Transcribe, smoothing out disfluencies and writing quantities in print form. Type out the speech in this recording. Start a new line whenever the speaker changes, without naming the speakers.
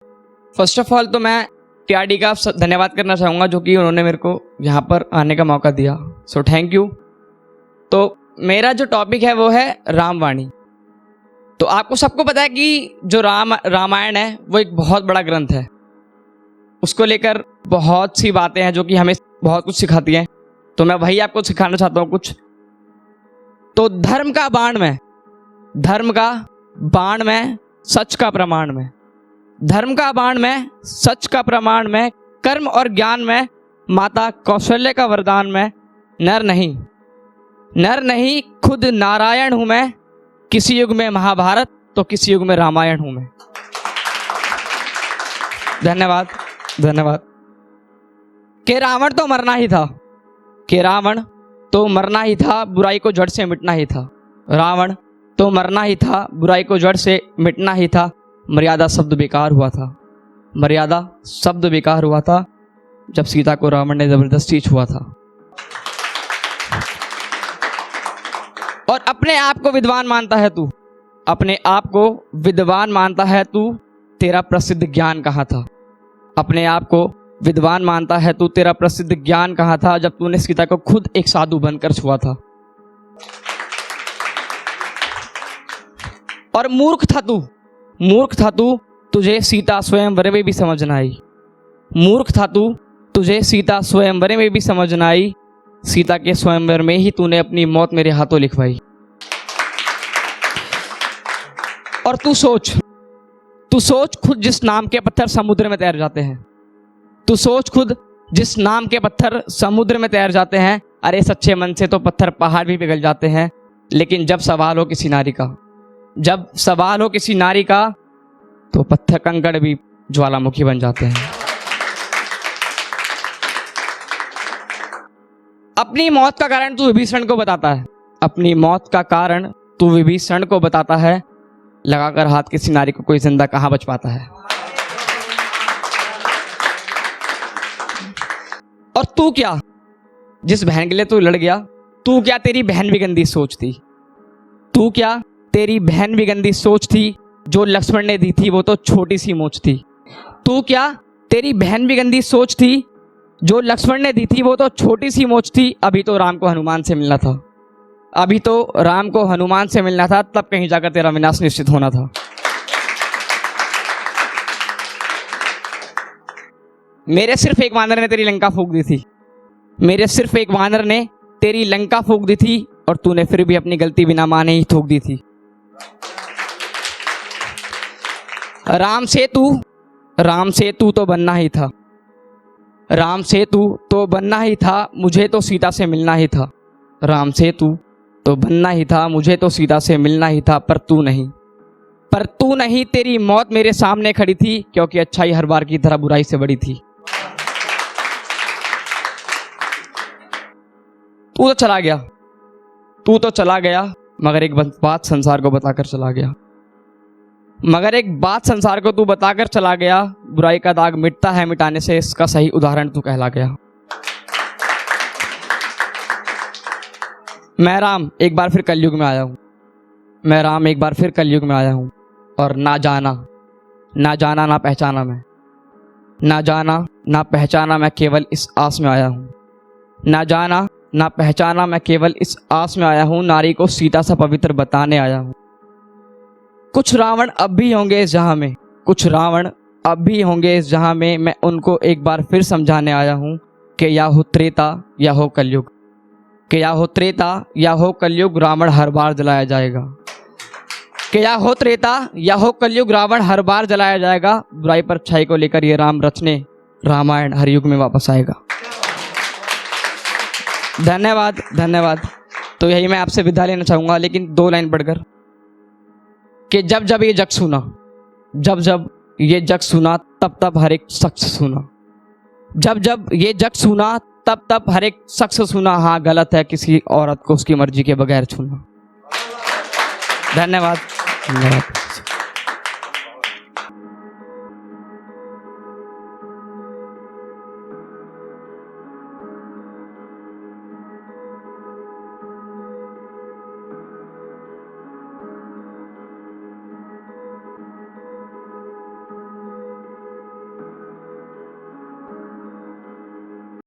First of all तो मैं TRD का धन्यवाद करना चाहूँगा जो कि उन्होंने मेरे को यहाँ पर आने का मौका दिया। So thank you. तो मेरा जो टॉपिक है वो है रामवाणी। तो आपको सबको पता है कि जो रामायण है वो एक बहुत बड़ा ग्रंथ है। उसको लेकर बहुत सी बातें हैं जो कि हमें बहुत कुछ सिखाती हैं। तो मैं वही आपको सिखाना चाहता हूँ कुछ। तो धर्म का बाण में सच का प्रमाण में, धर्म का बाण में सच का प्रमाण में, कर्म और ज्ञान में माता कौशल्य का वरदान में, नर नहीं खुद नारायण हूं मैं, किसी युग में महाभारत तो किसी युग में रामायण हूं मैं। धन्यवाद। कि रावण तो मरना ही था, बुराई को जड़ से मिटना ही था। रावण तो मरना ही था, बुराई को जड़ से मिटना ही था। मर्यादा शब्द बेकार हुआ था जब सीता को रावण ने जबरदस्ती छुआ था। और अपने आप को विद्वान मानता है तू, तेरा प्रसिद्ध ज्ञान कहाँ था। अपने आप को विद्वान मानता है तू, तेरा प्रसिद्ध ज्ञान कहाँ था जब तूने सीता को खुद एक साधु बनकर छुआ था। और मूर्ख था तू, तुझे सीता स्वयंवर में भी समझ न आई। सीता के स्वयंवर में ही तूने अपनी मौत मेरे हाथों लिखवाई। और तू सोच खुद जिस नाम के पत्थर समुद्र में तैर जाते हैं। अरे सच्चे मन से तो पत्थर पहाड़ भी पिघल जाते हैं, लेकिन जब सवाल हो किसी नारी का तो पत्थर कंकड़ भी ज्वालामुखी बन जाते हैं। अपनी मौत का कारण तू विभीषण को बताता है। लगाकर हाथ किसी नारी को कोई जिंदा कहां बच पाता है। और तू क्या, जिस बहन के लिए तू लड़ गया, तू क्या तेरी बहन भी गंदी सोच थी। जो लक्ष्मण ने दी थी वो तो छोटी सी मोच थी। तू क्या तेरी बहन भी गंदी सोच थी, जो लक्ष्मण ने दी थी वो तो छोटी सी मोच थी। अभी तो राम को हनुमान से मिलना था, तब कहीं जाकर तेरा विनाश निश्चित होना था। मेरे सिर्फ एक वानर ने तेरी लंका फूंक दी थी और तूने फिर भी अपनी गलती बिना माने ही थूक दी थी। राम से तू तो बनना ही था, मुझे तो सीता से मिलना ही था। पर तू नहीं, तेरी मौत मेरे सामने खड़ी थी, क्योंकि अच्छाई हर बार की तरह बुराई से बड़ी थी। तू तो चला गया मगर एक बात संसार को बताकर चला गया। बुराई का दाग मिटता है मिटाने से, इसका सही उदाहरण तू कहला गया। मैं राम एक बार फिर कलयुग में आया हूँ। और ना जाना ना पहचाना मैं केवल इस आस में आया हूँ। नारी को सीता सा पवित्र बताने आया हूँ। कुछ रावण अब भी होंगे इस जहां में, मैं उनको एक बार फिर समझाने आया हूँ कि या हो त्रेता या हो कलयुग, रावण हर बार जलाया जाएगा। बुराई पर अच्छाई को लेकर ये राम रचने रामायण हर युग में वापस आएगा। धन्यवाद। तो यही मैं आपसे विदा लेना चाहूंगा, लेकिन 2 लाइन पढ़कर कि जब ये जग सुना तब हर एक शख्स सुना। जब ये जग सुना तब हर एक शख्स सुना। हाँ, गलत है किसी औरत को उसकी मर्जी के बगैर छूना। धन्यवाद।